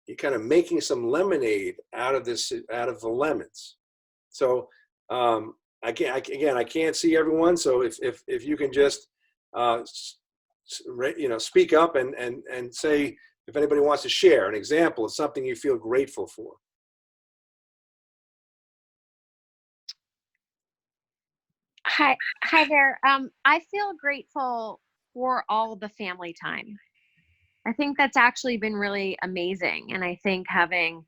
you're kind of making some lemonade out of the lemons. So I can't see everyone. So if you can just speak up and say if anybody wants to share an example of something you feel grateful for. Hi there. I feel grateful for all the family time. I think that's actually been really amazing. And I think having,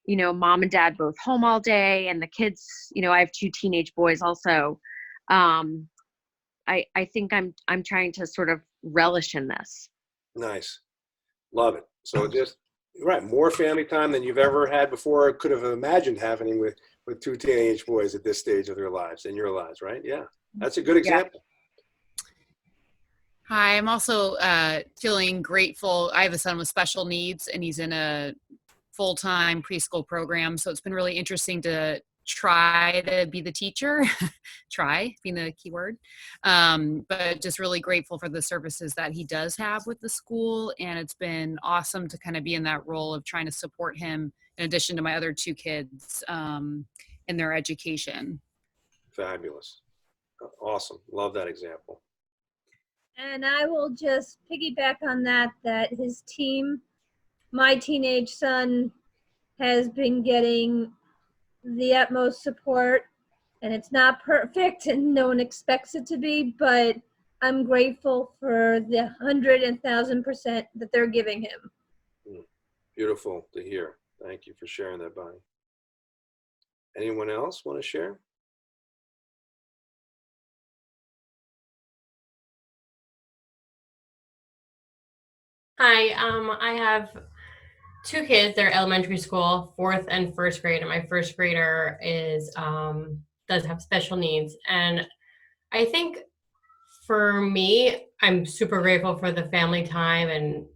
mom and dad both home all day and the kids, I have 2 teenage boys also. I think I'm trying to sort of relish in this. Nice. Love it. So just, right, more family time than you've ever had before or could have imagined having with 2 teenage boys at this stage of their lives, in your lives, right? Yeah, that's a good example. Hi, I'm also feeling grateful. I have a son with special needs, and he's in a full-time preschool program. So it's been really interesting to try to be the teacher, try being the key word, but just really grateful for the services that he does have with the school. And it's been awesome to kind of be in that role of trying to support him in addition to my other two kids in their education. Fabulous. Awesome. Love that example. And I will just piggyback on that his team, my teenage son, has been getting the utmost support, and it's not perfect and no one expects it to be, but I'm grateful for the 100,000% that they're giving him. Beautiful to hear. Thank you for sharing that, Bonnie. Anyone else want to share? Hi, I have two kids. They're elementary school, 4th and 1st grade, and my 1st grader is does have special needs. And I think for me, I'm super grateful for the family time,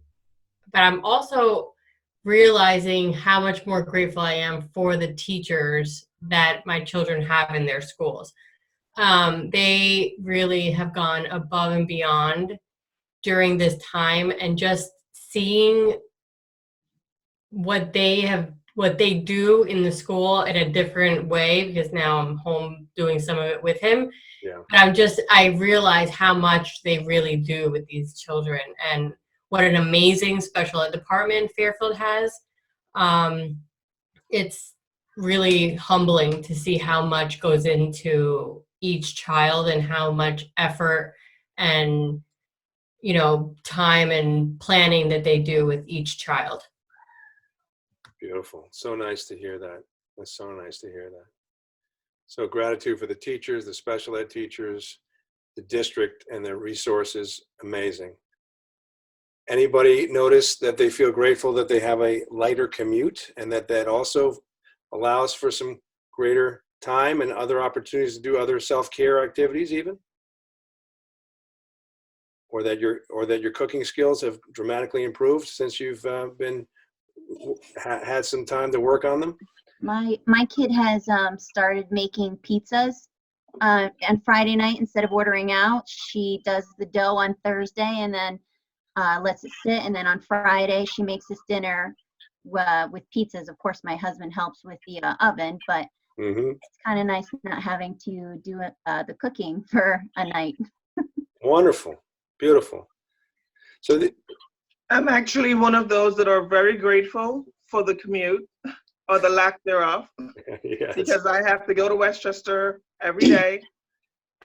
but I'm also realizing how much more grateful I am for the teachers that my children have in their schools. They really have gone above and beyond during this time, and just seeing what they do in the school in a different way, because now I'm home doing some of it with him. Yeah. But I realize how much they really do with these children, and what an amazing special ed department Fairfield has. It's really humbling to see how much goes into each child and how much effort and time and planning that they do with each child. Beautiful. So nice to hear that. That's so nice to hear that. So gratitude for the teachers, the special ed teachers, the district, and their resources. Amazing. Anybody notice that they feel grateful that they have a lighter commute, and that also allows for some greater time and other opportunities to do other self-care activities even? Or that your cooking skills have dramatically improved since you've had some time to work on them? My kid has started making pizzas on Friday night. Instead of ordering out, she does the dough on Thursday and then lets it sit, and then on Friday she makes us dinner with pizzas. Of course, my husband helps with the oven, but it's kind of nice not having to do the cooking for a night. Wonderful. Beautiful. So I'm actually one of those that are very grateful for the commute or the lack thereof. Yes. Because I have to go to Westchester every day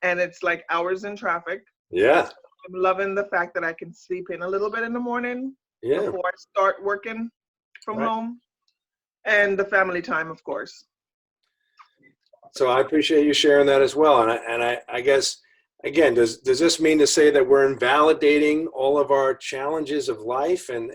and it's like hours in traffic. Yeah. I'm loving the fact that I can sleep in a little bit in the morning before I start working from home, and the family time, of course. So I appreciate you sharing that as well. And I guess, again, does this mean to say that we're invalidating all of our challenges of life and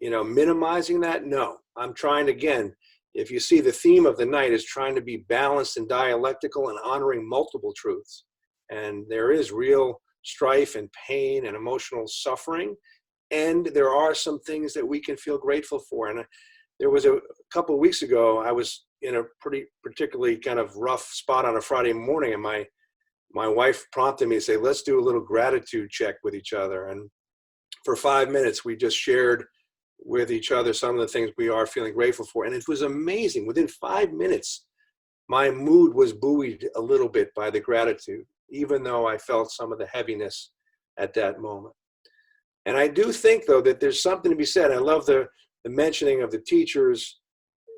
minimizing that? No. I'm trying to, again, if you see the theme of the night is trying to be balanced and dialectical and honoring multiple truths. And there is real strife and pain and emotional suffering. And there are some things that we can feel grateful for. And there was a couple of weeks ago, I was in a particularly kind of rough spot on a Friday morning, and my wife prompted me to say, let's do a little gratitude check with each other. And for 5 minutes, we just shared with each other some of the things we are feeling grateful for. And it was amazing. Within 5 minutes, my mood was buoyed a little bit by the gratitude, even though I felt some of the heaviness at that moment. And I do think, though, that there's something to be said. I love the mentioning of the teachers,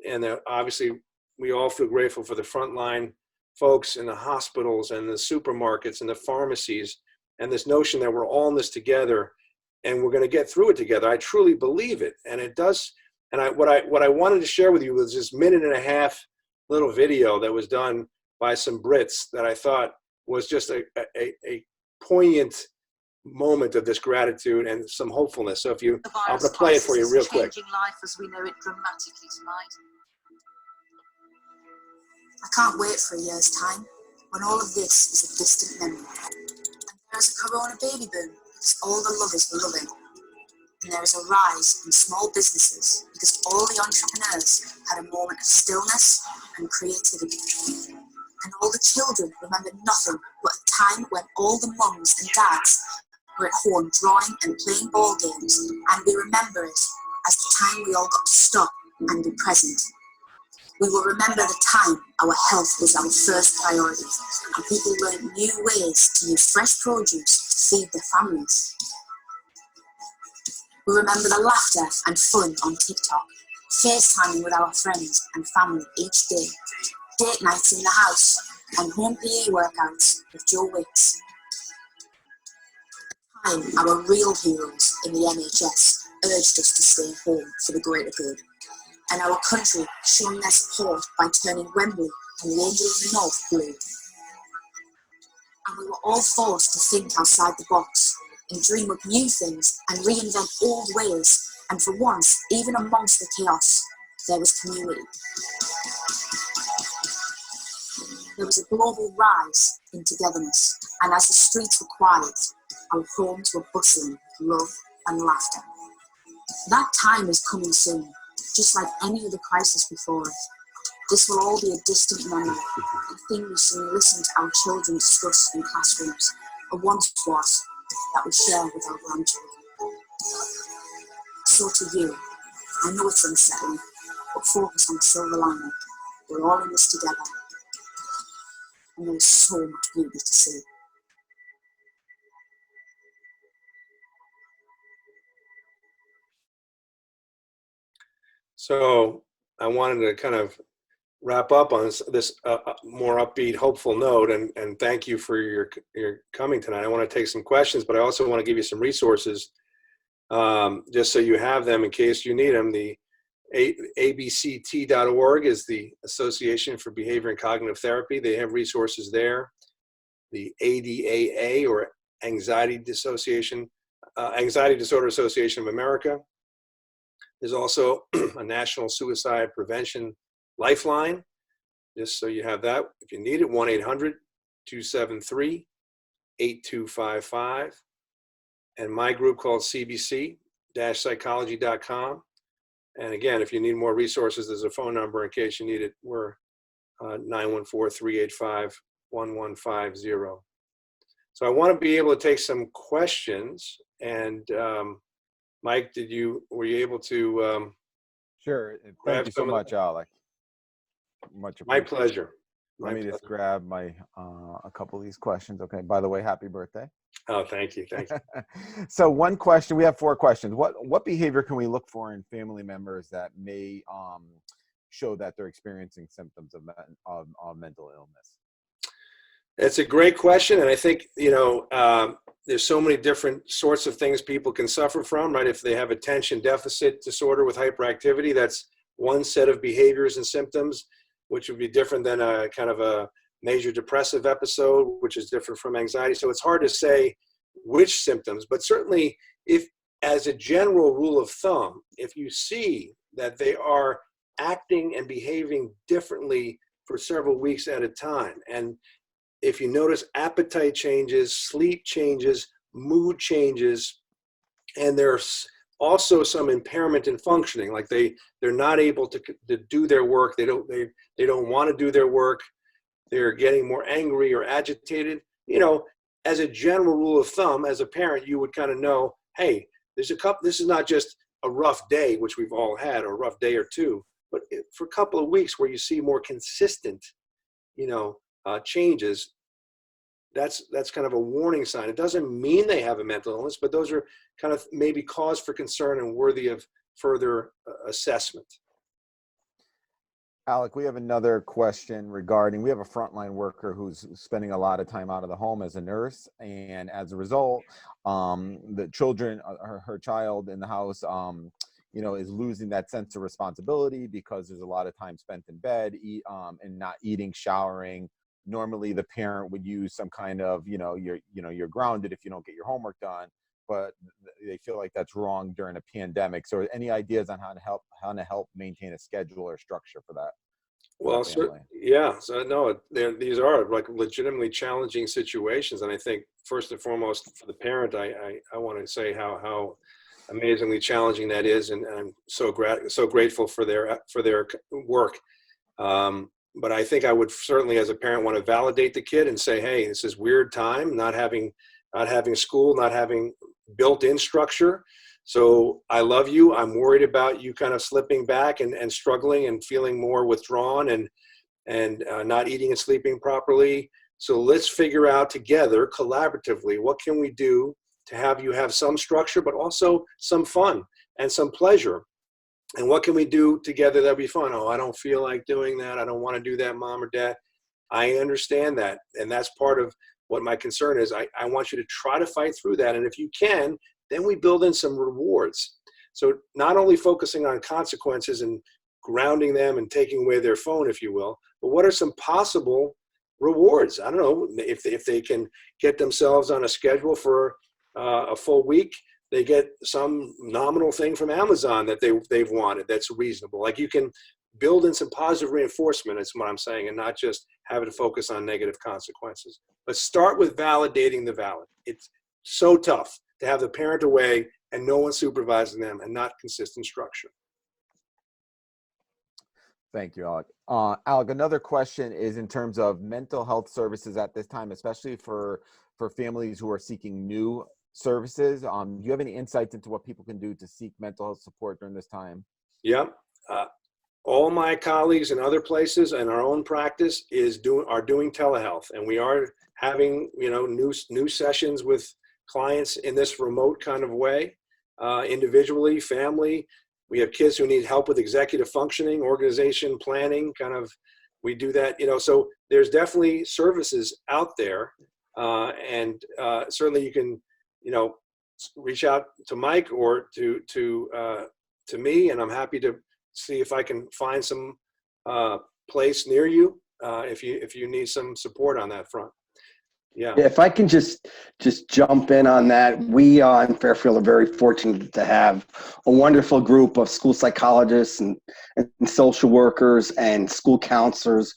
and obviously we all feel grateful for the frontline folks in the hospitals and the supermarkets and the pharmacies, and this notion that we're all in this together and we're going to get through it together. I truly believe it, and it does. And what I wanted to share with you was this 1.5-minute little video that was done by some Brits that I thought was just a poignant moment of this gratitude and some hopefulness. So I'm going to play it for you real quick. Changing life as we know it dramatically tonight. I can't wait for a year's time when all of this is a distant memory. And there is a corona baby boom because all the lovers were loving. And there is a rise in small businesses because all the entrepreneurs had a moment of stillness and creativity. And all the children remember nothing but a time when all the mums and dads were at home drawing and playing ball games, and we remember it as the time we all got to stop and be present. We will remember the time our health was our first priority, and people learned new ways to use fresh produce to feed their families. We remember the laughter and fun on TikTok, FaceTiming with our friends and family each day, date nights in the house, and home PE workouts with Joe Wicks. Time our real heroes in the NHS urged us to stay home for the greater good, and our country showing their support by turning Wembley and the Angel of the North blue. And we were all forced to think outside the box and dream up new things and reinvent old ways, and for once, even amongst the chaos, there was community. There was a global rise in togetherness, and as the streets were quiet, our homes were bustling with love and laughter. That time is coming soon, just like any other crisis before it. This will all be a distant memory, a thing we soon listen to our children discuss in classrooms, a once was that we share with our grandchildren. So to you, I know it's unsettling, but focus on the silver lining. We're all in this together, and there is so much beauty to see. So I wanted to kind of wrap up on this more upbeat, hopeful note, and thank you for your coming tonight. I want to take some questions, but I also want to give you some resources, just so you have them in case you need them. The abct.org is the Association for Behavior and Cognitive Therapy. They have resources there. The ADAA, or Anxiety Disorder Association of America. There's also a National Suicide Prevention Lifeline, just so you have that. If you need it, 1-800-273-8255. And my group called cbc-psychology.com. And again, if you need more resources, there's a phone number in case you need it. We're 914-385-1150. So I want to be able to take some questions. And Mike, were you able to? Sure. Thank you so much, Alec. Much My appreciated. pleasure. Let me just grab my a couple of these questions. Okay. By the way, happy birthday. Oh, thank you. Thank you. So one question, we have 4 questions. What behavior can we look for in family members that may show that they're experiencing symptoms of mental illness? It's a great question. And I think, there's so many different sorts of things people can suffer from, right? If they have attention deficit disorder with hyperactivity, that's one set of behaviors and symptoms, which would be different than a kind of a major depressive episode, which is different from anxiety. So it's hard to say which symptoms, but certainly if, as a general rule of thumb, if you see that they are acting and behaving differently for several weeks at a time, and if you notice appetite changes, sleep changes, mood changes, and there's also some impairment in functioning, like they're not able to do their work, they don't want to do their work, they're getting more angry or agitated, as a general rule of thumb, as a parent, you would kind of know, hey, this is not just a rough day, which we've all had, or a rough day or two, but for a couple of weeks where you see more consistent, changes, that's kind of a warning sign. It doesn't mean they have a mental illness, but those are kind of maybe cause for concern and worthy of further assessment. Alec, we have another question regarding, we have a frontline worker who's spending a lot of time out of the home as a nurse, and as a result, the children, her child in the house, is losing that sense of responsibility because there's a lot of time spent in bed, and not eating, showering. Normally, the parent would use some kind of, you're grounded if you don't get your homework done, but they feel like that's wrong during a pandemic. So, any ideas on how to help maintain a schedule or structure for that? Well, yeah. So no, these are like legitimately challenging situations, and I think first and foremost for the parent, I want to say how amazingly challenging that is, and I'm so grateful for their work. but I think I would certainly, as a parent, want to validate the kid and say, hey, this is weird time, not having school, not having built-in structure. So I love you. I'm worried about you kind of slipping back and struggling and feeling more withdrawn and not eating and sleeping properly. So let's figure out together, collaboratively, what can we do to have you have some structure, but also some fun and some pleasure. And what can we do together that'll be fun? Oh, I don't feel like doing that. I don't want to do that, mom or dad. I understand that. And that's part of what my concern is. I want you to try to fight through that. And if you can, then we build in some rewards. So not only focusing on consequences and grounding them and taking away their phone, if you will, but what are some possible rewards? I don't know, if they can get themselves on a schedule for a full week, they get some nominal thing from Amazon that they've wanted that's reasonable. Like, you can build in some positive reinforcement, is what I'm saying, and not just have it focus on negative consequences. But start with validating the valid. It's so tough to have the parent away and no one supervising them and not consistent structure. Thank you, Alec. Alec, another question is in terms of mental health services at this time, especially for families who are seeking new services. Do you have any insights into what people can do to seek mental health support during this time? Yep. All my colleagues in other places and our own practice are doing telehealth, and we are having new sessions with clients in this remote kind of way, individually, family. We have kids who need help with executive functioning, organization, planning, we do that, so there's definitely services out there. And certainly you can, reach out to Mike or to me, and I'm happy to see if I can find some place near you if you need some support on that front. Yeah. If I can just jump in on that, we in Fairfield are very fortunate to have a wonderful group of school psychologists and social workers and school counselors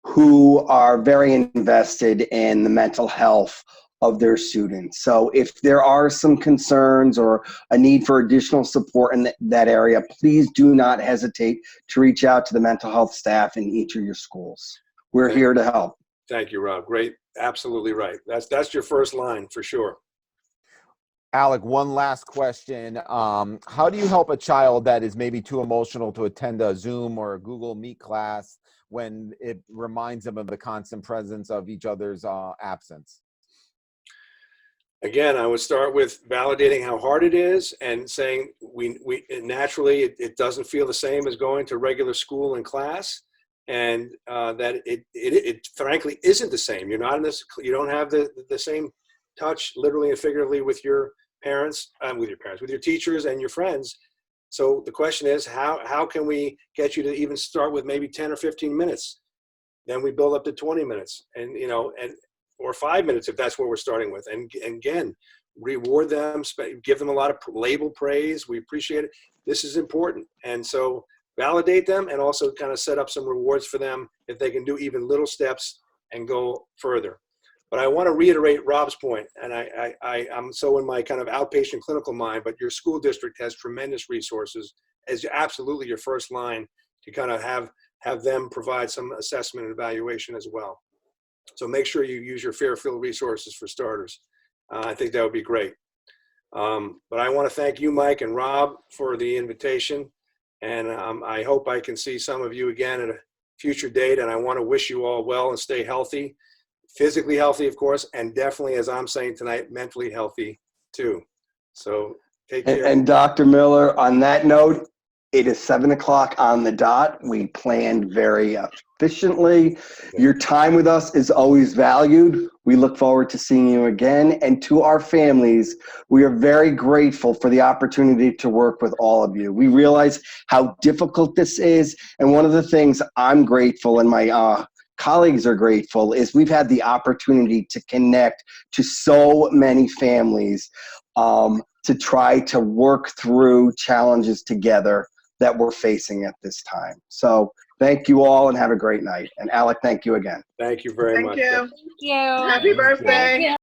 who are very invested in the mental health of their students. So if there are some concerns or a need for additional support in that area, please do not hesitate to reach out to the mental health staff in each of your schools. We're here to help. Thank you, Rob. Great. Absolutely right. That's your first line for sure. Alec, one last question. How do you help a child that is maybe too emotional to attend a Zoom or a Google Meet class when it reminds them of the constant presence of each other's absence? Again, I would start with validating how hard it is and saying we naturally it doesn't feel the same as going to regular school and class, and that it frankly isn't the same. You're not in this. You don't have the same touch, literally and figuratively, with your parents, with your teachers and your friends. So the question is, how can we get you to even start with maybe 10 or 15 minutes? Then we build up to 20 minutes, and or 5 minutes if that's what we're starting with. And again, reward them, give them a lot of label praise. We appreciate it. This is important. And so validate them and also kind of set up some rewards for them if they can do even little steps and go further. But I want to reiterate Rob's point, and I'm so in my kind of outpatient clinical mind, but your school district has tremendous resources as absolutely your first line to kind of have them provide some assessment and evaluation as well. So make sure you use your Fairfield resources for starters. I think that would be great. But I want to thank you, Mike and Rob, for the invitation. And I hope I can see some of you again at a future date. And I want to wish you all well and stay healthy, physically healthy, of course, and definitely, as I'm saying tonight, mentally healthy too. So take care. And Dr. Miller, on that note, it is 7 o'clock on the dot. We planned very efficiently. Your time with us is always valued. We look forward to seeing you again. And to our families, we are very grateful for the opportunity to work with all of you. We realize how difficult this is. And one of the things I'm grateful and my colleagues are grateful is we've had the opportunity to connect to so many families to try to work through challenges together that we're facing at this time. So thank you all and have a great night. And Alec, thank you again. Thank you very much. Thank you. Thank you. Happy birthday.